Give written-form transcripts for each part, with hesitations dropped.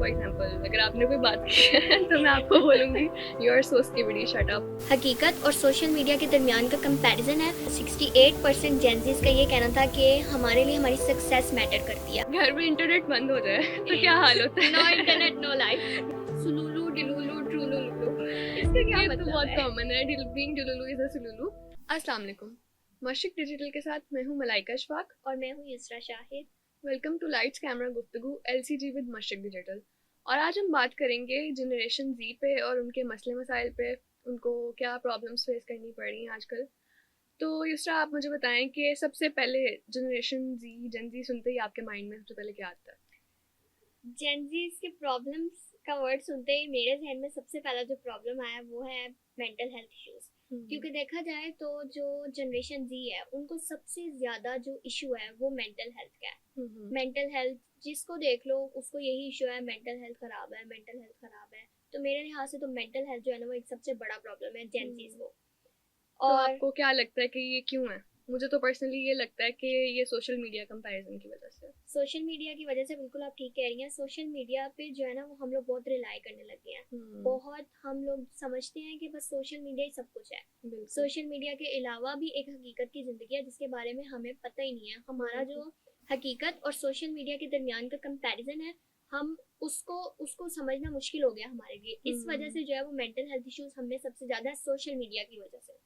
For example अगर आपने कोई बात की है तो मैं आपको बोलूँगी you are so skibidi, shut up. हकीकत और सोशल मीडिया के दरमियान का कंपैरिजन है। 68% जेंजीज का ये कहना था कि हमारे लिए हमारी सक्सेस मैटर करती है। घर में इंटरनेट बंद हो जाए तो क्या हाल होता है? No internet no life. सुलुलु डिलुलु ट्रुलुलु, इसका क्या ये तो मतलब बहुत है? कॉमन है, बीइंग डुलुलु इज अ सुलुलु। अस्सलाम वालेकुम, मशिक डिजिटल के साथ मैं हूँ मलाइका अशफाक और मैं हूँ Yusra Shahid. Welcome to lights camera Guftagu LCG with मशिक digital. और आज हम बात करेंगे जनरेशन जी पे और उनके मसले मसाइल पे, उनको क्या प्रॉब्लम्स फेस करनी पड़ रही हैं आजकल। तो युसरा, आप मुझे बताएं कि सबसे पहले जनरेशन जी जनजी सुनते ही आपके माइंड में सबसे पहले क्या आता है? जेंजीज के प्रॉब्लम्स का वर्ड सुनते ही मेरे जहन में सबसे पहला जो प्रॉब्लम आया वो है मेंटल हेल्थ इश्यूज। क्योंकि देखा जाए तो जो जनरेशन जी है उनको सबसे ज्यादा जो इशू है वो मेंटल हेल्थ का है। मेंटल हेल्थ जिसको देख लो उसको यही इशू है, मेंटल हेल्थ खराब है, मेंटल हेल्थ खराब है। तो मेरे लिहाज से तो मेंटल हेल्थ जो है ना वो एक सबसे बड़ा प्रॉब्लम है जेंजीज को। तो और आपको क्या लगता है कि ये क्यों है? मुझे तो पर्सनली ये लगता है कि ये सोशल मीडिया कंपैरिजन की वजह से। सोशल मीडिया की वजह से बिल्कुल आप ठीक कह रही हैं। सोशल मीडिया पे जो है ना वो हम लोग बहुत रिलाई करने लग गए हैं। बहुत हम लोग समझते हैं कि बस सोशल मीडिया ही सब कुछ है। सोशल मीडिया के अलावा भी एक हकीकत की जिंदगी है जिसके बारे में हमें पता ही नहीं है। हमारा जो हकीकत और सोशल मीडिया के दरमियान का कंपैरिजन है, हम उसको उसको समझना मुश्किल हो गया हमारे लिए। इस वजह से जो है वो मेंटल हेल्थ इश्यूज हमें सबसे ज्यादा सोशल मीडिया की वजह से।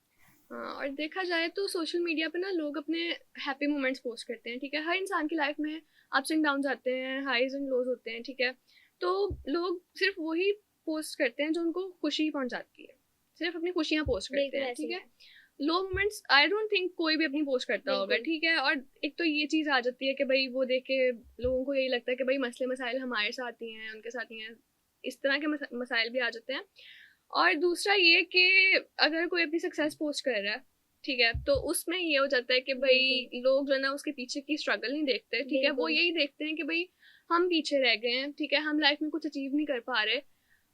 हाँ, और देखा जाए तो सोशल मीडिया पे ना लोग अपने हैप्पी मोमेंट्स पोस्ट करते हैं, ठीक है। हर इंसान की लाइफ में अप्स एंड डाउन्स आते हैं, हाईज एंड लोज होते हैं, ठीक है। तो लोग सिर्फ वही पोस्ट करते हैं जो उनको खुशी पहुंचाती है, सिर्फ अपनी खुशियां पोस्ट करते हैं, ठीक है। Low moments I don't think कोई भी अपनी पोस्ट करता होगा, ठीक है। और एक तो ये चीज़ आ जाती है कि भाई वो देख के लोगों को यही लगता है कि भाई मसले मसाइल हमारे साथ ही हैं, उनके साथ ही हैं, इस तरह के मसाइल भी आ जाते हैं। और दूसरा ये कि अगर कोई अपनी सक्सेस पोस्ट कर रहा है, ठीक है, तो उसमें ये हो जाता है कि भाई लोग जो है ना उसके पीछे की स्ट्रगल नहीं देखते, ठीक है। वो यही देखते हैं कि भाई हम पीछे रह गए हैं, ठीक है, हम लाइफ में कुछ अचीव नहीं कर पा रहे।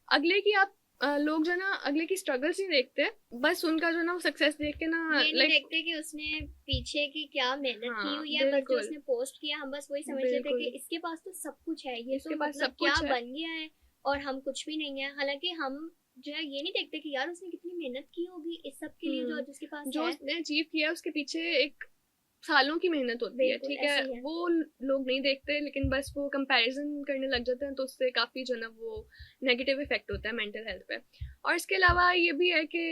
अगले की आप लोग जो ना अगले की स्ट्रगल्स नहीं देखते, बस उनका जो ना वो सक्सेस देख के ना ये नहीं देखते कि उसने पीछे की क्या मेहनत की हुई है। बस जो उसने पोस्ट किया हम बस वही समझ लेते हैं कि इसके पास तो सब कुछ है, ये तो मतलब क्या बन गया है और हम कुछ भी नहीं है। हालांकि हम जो है ये नहीं देखते कि यार उसने कितनी मेहनत की होगी इस सब के लिए जो जिसके पास जो उसने अचीव किया उसके पीछे एक सालों की मेहनत होती है, ठीक है। वो लोग नहीं देखते, लेकिन बस वो कंपैरिजन करने लग जाते हैं, तो उससे काफ़ी जो ना वो नेगेटिव इफेक्ट होता है मेंटल हेल्थ पे। और इसके अलावा ये भी है कि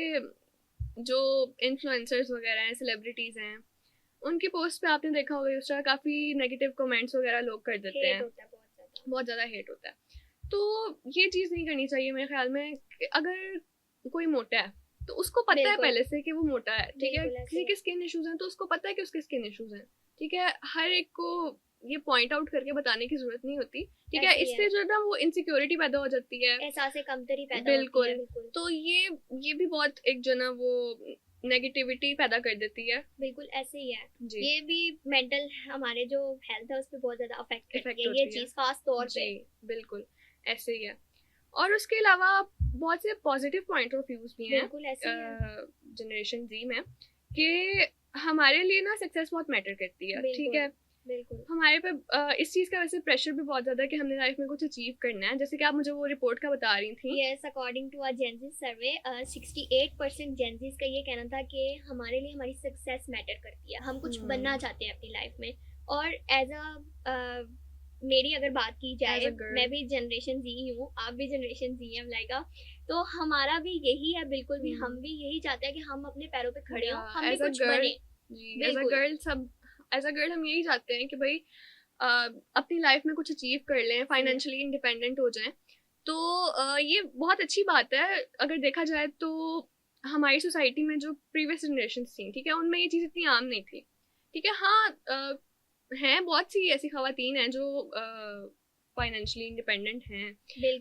जो इन्फ्लुएंसर्स वगैरह हैं, सेलिब्रिटीज़ हैं, उनकी पोस्ट पे आपने देखा होगा उस तरह काफ़ी नेगेटिव कमेंट्स वगैरह लोग कर देते हैं, बहुत ज़्यादा हेट होता है। तो ये चीज़ नहीं करनी चाहिए मेरे ख्याल में। अगर कोई मोटा है तो उसको पता है पहले से कि वो मोटा है, ठीक है। किसी के स्किन इश्यूज हैं तो उसको पता है कि उसके स्किन इश्यूज हैं, ठीक है। हर एक को ये पॉइंट आउट करके बताने की जरूरत नहीं होती, ठीक है। इससे जो ना वो इनसिक्योरिटी पैदा हो जाती है, एहसास कमतरी पैदा होती है। तो ये भी बहुत एक जो ना वो नेगेटिविटी पैदा कर देती है। बिल्कुल ऐसे ही है। ये भी मेंटल हमारे जो हेल्थ है उस पर बहुत ज्यादा अफेक्ट करती है ये चीज, खास तौर पे। बिल्कुल ऐसे ही है। और उसके अलावा बहुत से पॉजिटिव पॉइंट ऑफ व्यूज भी हैं जनरेशन जी में, कि हमारे लिए ना सक्सेस बहुत मैटर करती है, ठीक है। बिल्कुल हमारे पे इस चीज़ का वैसे प्रेशर भी बहुत ज़्यादा है कि हमने लाइफ में कुछ अचीव करना है, जैसे कि आप मुझे वो रिपोर्ट का बता रही थी। Yes, according to a Gen Z survey 68% Gen Zs का ये कहना था कि हमारे लिए हमारी सक्सेस मैटर करती है, हम कुछ बनना चाहते हैं अपनी लाइफ में। और एज अ मेरी अगर बात की जाए, मैं भी जनरेशन जी हूँ, आप भी जनरेशन जी हैं लाइका, तो हमारा भी यही है बिल्कुल भी। हम भी यही चाहते हैं कि हम अपने पैरों पे खड़े हों, हम भी कुछ बने। एज अ गर्ल सब एज अ गर्ल हम यही चाहते हैं कि भाई अपनी लाइफ में कुछ अचीव कर लें, फाइनेंशियली इंडिपेंडेंट हो जाएं। तो ये बहुत अच्छी बात है अगर देखा जाए तो। हमारी सोसाइटी में जो प्रीवियस जनरेशन थी, ठीक है, उनमें ये चीज़ इतनी आम नहीं थी, ठीक है। हाँ, हैं बहुत सी ऐसी खवातीन हैं जो फाइनेंशियली इंडिपेंडेंट हैं,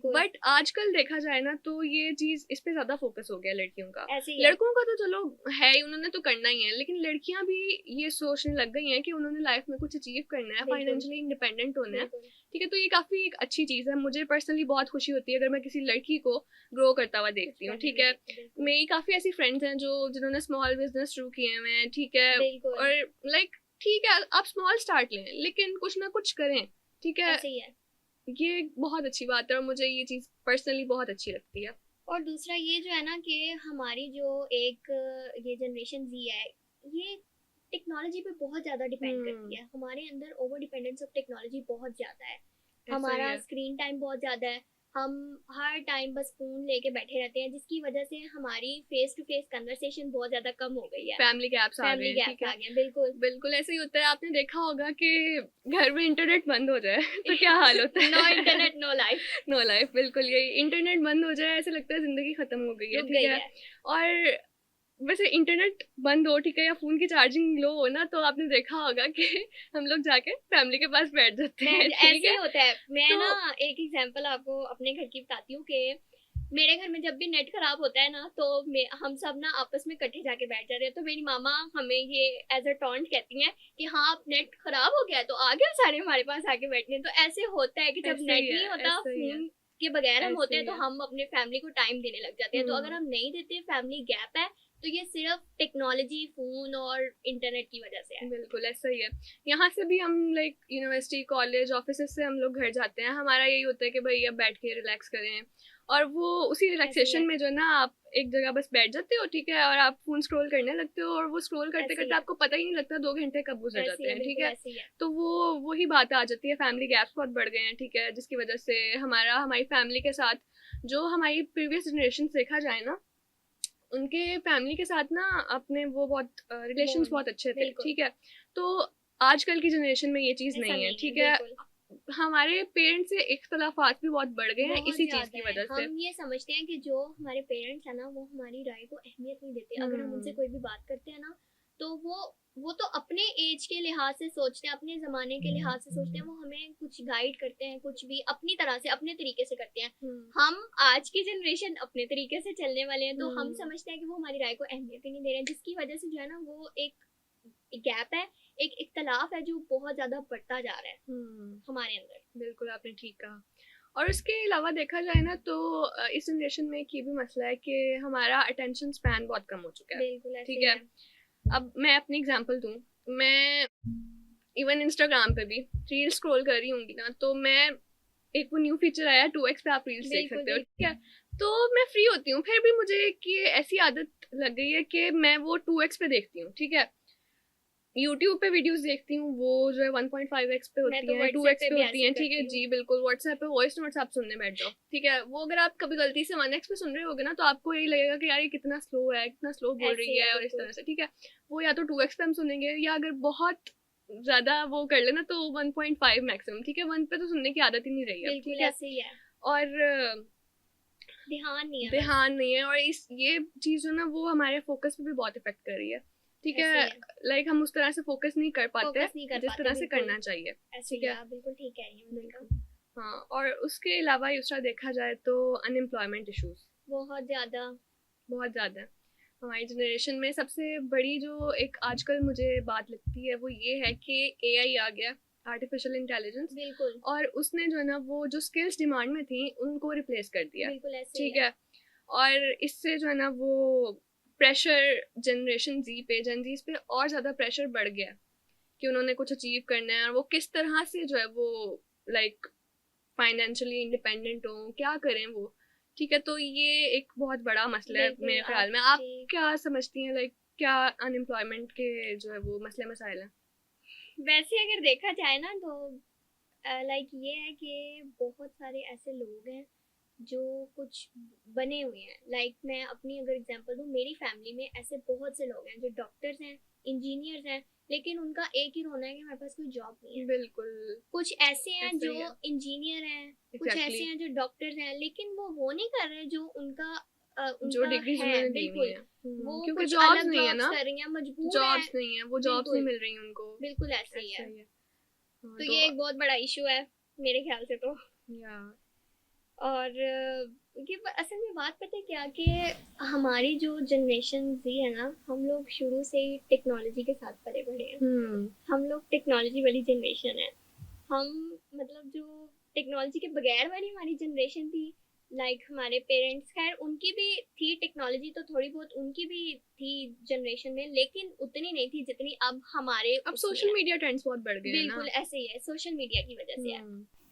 बट आजकल देखा जाए ना तो ये चीज इस पे ज्यादा फोकस हो गया लड़कियों का। लड़कों का तो चलो है ही, उन्होंने तो करना ही है, लेकिन लड़कियां भी ये सोचने लग गई हैं कि उन्होंने लाइफ में कुछ अचीव करना है, फाइनेंशियली इंडिपेंडेंट होना है, ठीक है। तो ये काफी एक अच्छी चीज है। मुझे पर्सनली बहुत खुशी होती है अगर मैं किसी लड़की को ग्रो करता हुआ देखती हूँ, ठीक है। मेरी काफी ऐसी फ्रेंड्स हैं जो जिन्होंने स्मॉल बिजनेस शुरू किए हैं, ठीक है। और लाइक ठीक है आप स्मॉल स्टार्ट लें लेकिन कुछ ना कुछ करें, ठीक है। ये बहुत अच्छी बात है और मुझे ये चीज़ पर्सनली बहुत अच्छी लगती है। और दूसरा ये जो है ना कि हमारी जो एक ये जनरेशन जी है, ये टेक्नोलॉजी पे बहुत ज़्यादा डिपेंड करती है। हमारे अंदर ओवर डिपेंडेंस ऑफ टेक्नोलॉजी बहुत ज़्यादा है। हमारा स्क्रीन टाइम बहुत ज़्यादा है। हम हर टाइम बस फोन लेके बैठे रहते हैं, जिसकी वजह से हमारी फेस टू फेस कन्वर्सेशन बहुत ज्यादा कम हो गई है। फैमिली गैप्स आ गए हैं। बिल्कुल बिल्कुल ऐसे ही होता है। आपने देखा होगा कि घर में इंटरनेट बंद हो जाए तो क्या हाल होता है। No internet no life, no life, बिल्कुल यही। इंटरनेट बंद हो जाए ऐसे लगता है जिंदगी खत्म हो गई है, ठीक है। और वैसे इंटरनेट बंद हो, ठीक है, या फोन की चार्जिंग लो हो ना, तो आपने देखा होगा कि हम लोग जाके फैमिली के पास बैठ जाते हैं। ऐसे ही होता है। मैं ना एक एग्जांपल आपको अपने घर की बताती हूँ कि मेरे घर में जब भी नेट खराब होता है ना, तो हम सब ना आपस में इकट्ठे जाके बैठ जाते हैं। तो मेरी मामा हमें ये एज अ टॉन्ट कहती हैं कि हाँ अब नेट खराब हो गया तो आ गए सारे हमारे पास आके बैठने। तो ऐसे होता है कि जब नेट नहीं होता, फोन के बगैर हम होते हैं, तो हम अपने फैमिली को टाइम देने लग जाते हैं। तो अगर हम नहीं देते, फैमिली गैप है, तो ये सिर्फ टेक्नोलॉजी, फोन और इंटरनेट की वजह से है। बिल्कुल ऐसा ही है। यहाँ से भी हम लाइक यूनिवर्सिटी, कॉलेज, ऑफिस से हम लोग घर जाते हैं, हमारा यही होता है कि भाई अब बैठ के रिलैक्स करें। और वो उसी रिलैक्सेशन में जो ना आप एक जगह बस बैठ जाते हो, ठीक है, और आप फोन स्क्रॉल करने लगते हो, और वो स्क्रॉल करते करते आपको पता ही नहीं लगता 2 घंटे कब गुजर जाते हैं, ठीक है। तो वही बात आ जाती है। फैमिली गैप्स बहुत बढ़ गए हैं, ठीक है, जिसकी वजह से हमारी फैमिली के साथ जो हमारी प्रीवियस जनरेशन देखा जाए ना, उनके फैमिली के साथ ना अपने वो बहुत रिलेशंस बहुत अच्छे थे, ठीक है। तो आजकल की जनरेशन में ये चीज़ नहीं है, ठीक है। हमारे पेरेंट्स से इख्तलाफात भी बहुत बढ़ गए हैं इसी चीज की वजह से। हम ये समझते हैं कि जो हमारे पेरेंट्स है ना, वो हमारी राय को अहमियत नहीं देते। अगर हम उनसे कोई भी बात करते हैं ना, तो वो तो अपने एज के लिहाज से सोचते हैं, अपने जमाने के लिहाज से सोचते हैं। वो हमें कुछ गाइड करते हैं, कुछ भी अपनी तरह से अपने तरीके से करते हैं। हम आज की जनरेशन अपने तरीके से चलने वाले हैं, तो हम समझते हैं कि वो हमारी राय को अहमियत ही नहीं दे रहे हैं, जिसकी वजह से जो है ना वो एक गैप है, एक इख्तलाफ है जो बहुत ज्यादा बढ़ता जा रहा है हमारे अंदर। बिल्कुल आपने ठीक कहा। और उसके अलावा देखा जाए ना तो इस जनरेशन में एक ये भी मसला है कि हमारा अटेंशन स्पैन बहुत कम हो चुका है। बिल्कुल ठीक है। अब मैं अपनी एग्जांपल दूं, मैं इवन इंस्टाग्राम पे भी रील स्क्रॉल कर रही हूँ ना, तो मैं एक वो न्यू फीचर आया 2x पे आप रील्स देख सकते हो, ठीक है। तो मैं फ्री होती हूँ, फिर भी मुझे कि ऐसी आदत लग गई है कि मैं वो 2x पे देखती हूँ, ठीक है। YouTube पे वीडियोस देखती हूँ, वो जो है 1.5x पे होती है, 2x पे होती है, ठीक है जी बिल्कुल। WhatsApp पे वॉइस नोट्स आप सुनने बैठ जाओ, ठीक है। वो अगर आप कभी गलती से 1x पे सुन रहे होगे ना, तो आपको यही लगेगा कि यार ये कितना स्लो है, कितना स्लो बोल रही है, और इस तरह से, ठीक है। वो या तो 2x पे हम सुनेंगे, या अगर बहुत ज्यादा वो कर लेना तो 1.5 मैक्सिमम, ठीक है। 1 पे तो सुनने की आदत ही नहीं रही है, ठीक है। और ध्यान नहीं है, और ये चीज जो ना वो हमारे फोकस पे भी बहुत इफेक्ट कर रही है, ठीक है। लाइक हम उस तरह से फोकस नहीं कर पाते जिस तरह से करना चाहिए, ठीक है। बिल्कुल ठीक कह रही हूँ, बिल्कुल। हाँ, और उसके अलावा दूसरा देखा जाए तो अनएम्प्लॉयमेंट इश्यूज बहुत ज्यादा है हमारी जनरेशन में। सबसे बड़ी जो एक आजकल मुझे बात लगती है वो ये है कि AI आ गया, आर्टिफिशियल इंटेलिजेंस, बिल्कुल, और उसने जो है ना वो जो स्किल्स डिमांड में थी उनको रिप्लेस कर दिया, ठीक है। और इससे जो है ना वो प्रेशर जनरेशन जेन पे और ज़्यादा प्रेशर बढ़ गया कि उन्होंने कुछ अचीव करना है, और वो किस तरह से जो है वो लाइक फाइनेंशियली इंडिपेंडेंट हो, क्या करें वो, ठीक है। तो ये एक बहुत बड़ा मसला है मेरे ख्याल में। आप क्या समझती हैं, लाइक क्या अनएम्प्लॉयमेंट के जो है वो मसले मसाइल हैं? वैसे अगर देखा जाए ना तो लाइक ये है कि बहुत सारे ऐसे लोग हैं जो कुछ बने हुए हैं। लाइक मैं अपनी अगर एग्जांपल दूं, मेरी फैमिली में ऐसे बहुत से लोग हैं जो डॉक्टर्स हैं, इंजीनियर्स हैं, लेकिन उनका एक ही रोना है कि हमारे पास कोई जॉब नहीं है। बिल्कुल। कुछ ऐसे हैं जो इंजीनियर हैं, कुछ ऐसे हैं जो डॉक्टर्स हैं, लेकिन वो नहीं कर रहे जो उनका जो डिग्री है, बिल्कुल। वो क्योंकि जॉब्स नहीं है ना, कर रही हैं, मजबूर जॉब्स नहीं है, वो जॉब्स नहीं मिल रही उनको, बिल्कुल ऐसे ही है। तो ये एक बहुत बड़ा इशू है मेरे ख्याल से तो। और ये असल में बात पता है क्या कि हमारी जो जनरेशन जी है ना, हम लोग शुरू से ही टेक्नोलॉजी के साथ पले बढ़े हैं। हम लोग टेक्नोलॉजी वाली जनरेशन है। हम मतलब जो टेक्नोलॉजी के बगैर वाली हमारी जनरेशन थी, लाइक हमारे पेरेंट्स, खैर उनकी भी थी टेक्नोलॉजी, तो थोड़ी बहुत उनकी भी थी जनरेशन में, लेकिन उतनी नहीं थी जितनी अब हमारे। अब सोशल मीडिया ट्रेंड्स बहुत बढ़ गए हैं ना। बिल्कुल ऐसे ही है, सोशल मीडिया की वजह से है।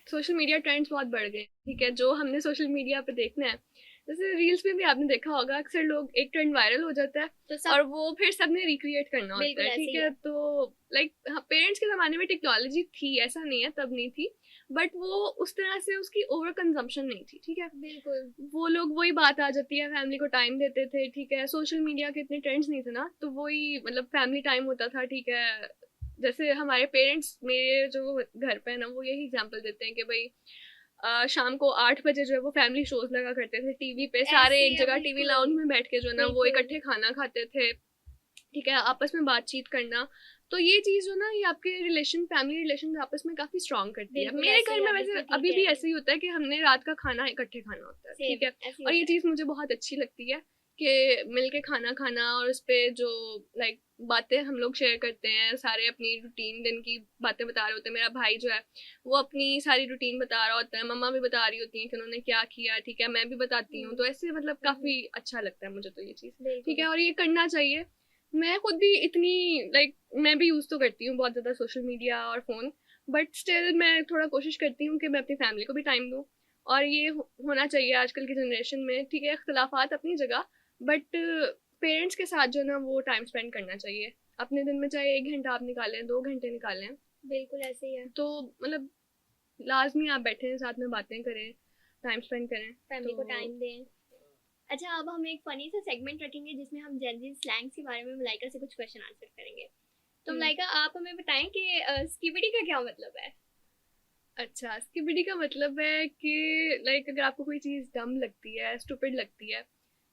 सोशल मीडिया ट्रेंड्स बहुत बढ़ गए, ठीक है, जो हमने सोशल मीडिया पे देखना है, जैसे रील्स में भी आपने देखा होगा, अक्सर लोग एक ट्रेंड वायरल हो जाता है तो और वो फिर सबने रिक्रिएट करना होता है, ठीक है। तो लाइक पेरेंट्स के ज़माने में टेक्नोलॉजी थी, ऐसा नहीं है तब नहीं थी, बट वो उस तरह से उसकी ओवर कंजम्पशन नहीं थी, ठीक है। बिल्कुल, वो लोग वही बात आ जाती है, फैमिली को टाइम देते थे, ठीक है। सोशल मीडिया के इतने ट्रेंड्स नहीं थे ना, तो वही मतलब फैमिली टाइम होता था, ठीक है। जैसे हमारे पेरेंट्स मेरे जो घर पे है ना, वो यही एग्जांपल देते हैं कि भाई शाम को 8 बजे जो है वो फैमिली शोज लगा करते थे टीवी पे, सारे एक जगह टीवी लाउंज में बैठ के जो है ना वो इकट्ठे खाना खाते थे, ठीक है, आपस में बातचीत करना। तो ये चीज जो ना ये आपके रिलेशन, फैमिली रिलेशन आपस में काफी स्ट्रॉन्ग करती है। मेरे घर में वैसे अभी भी ऐसे ही होता है कि हमने रात का खाना इकट्ठे खाना होता है, ठीक है। और ये चीज मुझे बहुत अच्छी लगती है कि मिलके खाना खाना, और उस पे जो लाइक बातें हम लोग शेयर करते हैं, सारे अपनी रूटीन दिन की बातें बता रहे होते हैं। मेरा भाई जो है वो अपनी सारी रूटीन बता रहा होता है, मम्मा भी बता रही होती है कि उन्होंने क्या किया, ठीक है, मैं भी बताती हूँ। तो ऐसे मतलब काफी अच्छा लगता है मुझे तो ये चीज़, ठीक है। और ये करना चाहिए। मैं खुद भी इतनी लाइक मैं भी यूज़ तो करती हूँ बहुत ज़्यादा सोशल मीडिया और फ़ोन, बट स्टिल मैं थोड़ा कोशिश करती हूँ कि मैं अपनी फैमिली को भी टाइम दूँ। और ये होना चाहिए आजकल की जनरेशन में, ठीक है, इख्तलाफात अपनी जगह, बट पेरेंट्स के साथ जो है ना वो टाइम स्पेंड करना चाहिए अपने दिन में, चाहे 1 घंटा आप निकालें, 2 घंटे निकालें। बिल्कुल ऐसे ही है। तो मतलब लाजमी आप बैठें, साथ में बातें करें, टाइम स्पेंड करें, फैमिली को टाइम दें। अच्छा, अब हम एक फनी सा सेगमेंट रखेंगे जिसमें हम जेनजी स्लैंग्स के बारे में मलाइका से कुछ क्वेश्चन आंसर करेंगे। तो मलाइका आप हमें बताएं कि स्किबिडी का क्या मतलब है? अच्छा, स्किबिडी का मतलब है कि लाइक अगर आपको कोई चीज़ डम लगती है, स्टूपिड लगती है,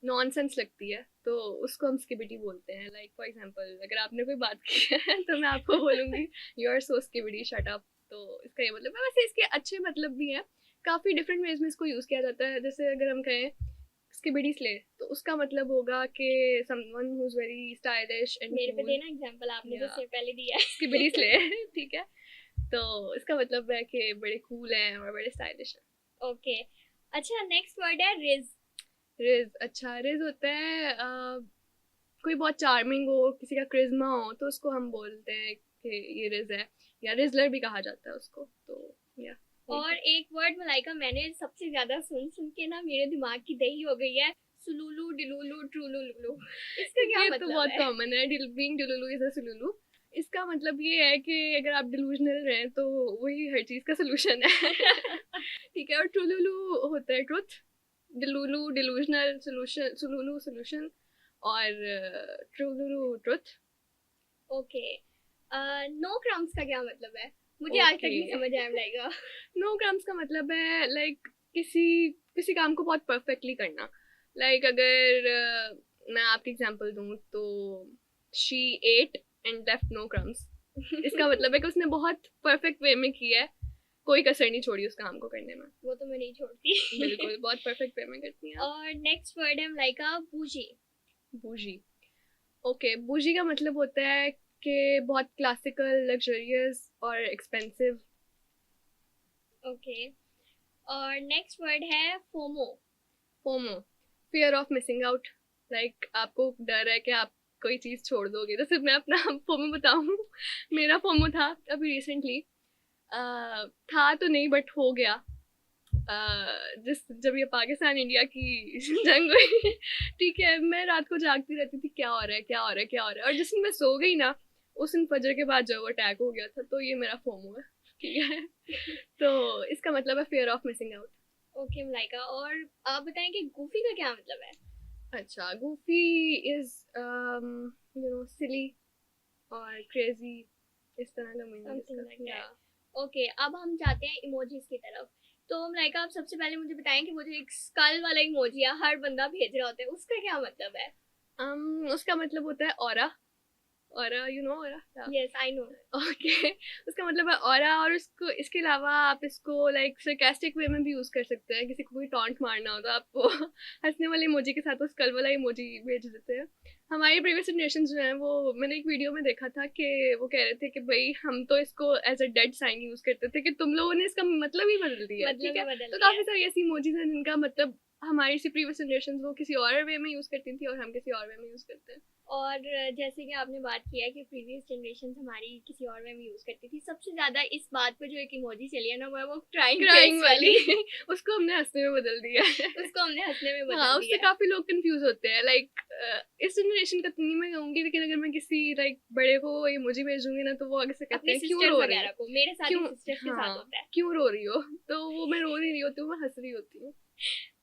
नॉनसेंस लगती है, तो उसको हम स्किबिडी बोलते हैं। लाइक फॉर एग्जांपल अगर आपने कोई बात की है तो मैं आपको बोलूँगी you are so skibidi, shut up. तो इसका ये मतलब है। वैसे इसके अच्छे मतलब भी हैं, काफ़ी डिफरेंट वेज में इसको यूज़ किया जाता है। जैसे अगर हम कहें स्किबिडी स्ले, तो उसका मतलब होगा कि someone who is very stylish and मेरे पे देना एग्जांपल, आपने तो सिर्फ पहले दिया है। स्किबिडी स्ले ठीक है। तो इसका मतलब है कि बड़े कूल हैं और बड़े स्टाइलिश हैं। ओके, अच्छा नेक्स्ट वर्ड है रिज। रिज, अच्छा रिज होता है कोई बहुत चार्मिंग हो, किसी का क्रिज्मा हो, तो उसको हम बोलते हैं कि ये रिज है, या रिजलर भी कहा जाता है उसको। तो या और एक वर्ड मलाइका मैंने सबसे ज्यादा सुन सुन के ना मेरे दिमाग की दही हो गई है, सुलुलु, डिलुलु, ट्रुलुलु। इसका क्या मतलब है? तो बहुत कॉमन है, बीइंग डिलुलु इज अ सुलुलु। इसका मतलब ये है कि अगर आप डिलूजनल रहें तो वही हर चीज का सोल्यूशन है ठीक है। और ट्रुलुलु होता है ट्रुथ, डिलुलु डिलूजनल, सोल्यूशन, सुलुलु सोल्यूशन, और ट्रुलुलु ट्रुथ। ओके, नो क्रम्स का क्या मतलब है? मुझे आज तक नहीं समझ आया लगेगा। नो क्रम्स का मतलब है लाइक किसी काम को बहुत परफेक्टली करना। लाइक अगर मैं आपकी एग्जांपल दूं तो she ate and left no crumbs. इसका मतलब है कि उसने बहुत परफेक्ट वे में किया है, कोई कसर नहीं छोड़ी उस काम को करने में। वो तो मैं नहीं छोड़ती बिल्कुल, बहुत परफेक्ट वे में करती हैं। और नेक्स्ट वर्ड है लाइका बूजी। बूजी, ओके, बूजी का मतलब होता है कि बहुत क्लासिकल, लग्जरियस और एक्सपेंसिव। ओके, और नेक्स्ट वर्ड है FOMO. FOMO, fear of missing out. Like आपको डर है कि आप कोई चीज़ छोड़ दोगे। जैसे मैं अपना फोमो बताऊँ, मेरा फोमो था अभी रिसेंटली, था तो नहीं बट हो गया, जब ये पाकिस्तान इंडिया की जंग हुई ठीक है, मैं रात को जागती रहती थी क्या हो रहा है, क्या हो रहा है, क्या हो रहा है, और जिस दिन मैं सो गई ना उस दिन फजर के बाद जो अटैक हो गया था। तो ये मेरा फोमो है, ठीक है तो इसका मतलब है fear of missing out. Okay Malaika, और आप बताएं कि गूफी का क्या मतलब है? अच्छा, गूफी इज यू नो सिली और क्रेजी, इस तरह का मीनिंग है। ओके, अब हम जाते हैं इमोजीज की तरफ। तो मलाइका आप सबसे पहले मुझे बताएं कि वो जो एक स्कल वाला इमोजी हर बंदा भेज रहा होता है उसका क्या मतलब है? उसका मतलब होता है aura. Aura, you know aura? Yes I know. Okay, उसका मतलब है ऑरा। और उसको इसके अलावा आप इसको लाइक सरकास्टिक वे में भी यूज कर सकते हैं। किसी को कोई टॉन्ट मारना हो तो आपको हंसने वाले इमोजी के साथ वो स्कल वाला इमोजी भेज देते हैं। हमारी प्रीवियस जनरेशन जो है वो, मैंने एक वीडियो में देखा था कि वो कह रहे थे कि भाई हम तो इसको as a dead sign use करते थे, कि तुम लोगों ने इसका मतलब ही बदल दिया, ठीक है। तो काफी सारी ऐसी इमोजीज हैं जिनका मतलब हमारी सी प्रीवियस जनरेशन वो किसी और वे में यूज करती थी और हम किसी और वे में यूज करते हैं। और जैसे कि आपने बात किया कि प्रीवियस जनरेशन हमारी किसी और वे में यूज करती थी, सबसे ज्यादा इस बात पे जो एक इमोजी चली है ना वो क्राइंग वाली उसको हमने हंसने में बदल दिया है। उसको हमने हंसने में बदल हाँ, दिया उससे काफी लोग कंफ्यूज होते हैं। लाइक इस जनरेशन का तो नहीं मैं कहूंगी, लेकिन अगर मैं किसी लाइक बड़े को इमोजी भेजूंगी ना तो वो आगे से कहते हैं क्यों रो रही हो, मेरे साथ ही सिस्टर्स के साथ होता है, क्यों रो रही हो, तो वो मैं रो नहीं रही होती हूँ, मैं हंस रही होती हूँ।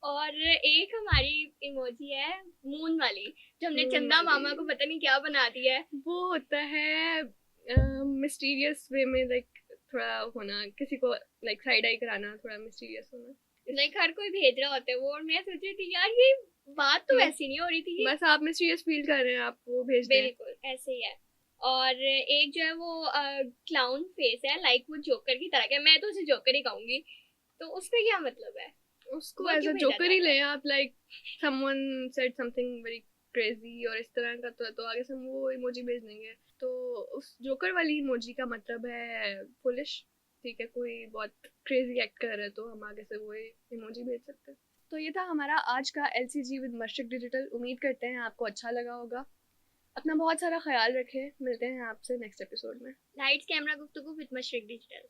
और एक हमारी इमोजी है मून वाली, जो हमने चंदा मामा को पता नहीं क्या बना दिया है। वो होता है मिस्टीरियस वे में, लाइक थोड़ा होना, किसी को लाइक साइड आई कराना, थोड़ा मिस्टीरियस होना, लाइक हर कोई भेज रहा होता है वो, और मैं सोच रही थी यार ये बात तो वैसी नहीं हो रही थी, बस आप मिस्टीरियस फील कर रहे हैं, आप वो भेज दें। बिल्कुल ऐसे ही है। और एक जो है वो क्लाउन फेस है, लाइक वो जोकर की तरह का, मैं तो उसे जोकर ही कहूंगी, तो उसका क्या मतलब है? उसको एज अ जोकर ही लें आप, like someone said something very crazy और इस तरह का, तो आगे से हम वो इमोजी भेज देंगे। तो उस जोकर वाली इमोजी का मतलब है फुलिश, ठीक है, कोई बहुत क्रेजी एक्ट कर रहा है तो हम आगे से वो इमोजी भेज सकते हैं। तो ये था हमारा आज का LCG विद मशरिक डिजिटल। उम्मीद करते हैं आपको अच्छा लगा होगा। अपना बहुत सारा ख्याल रखें, मिलते हैं आपसे नेक्स्ट एपिसोड में। लाइट्स कैमरा गुफ्तगू विद मशरिक डिजिटल।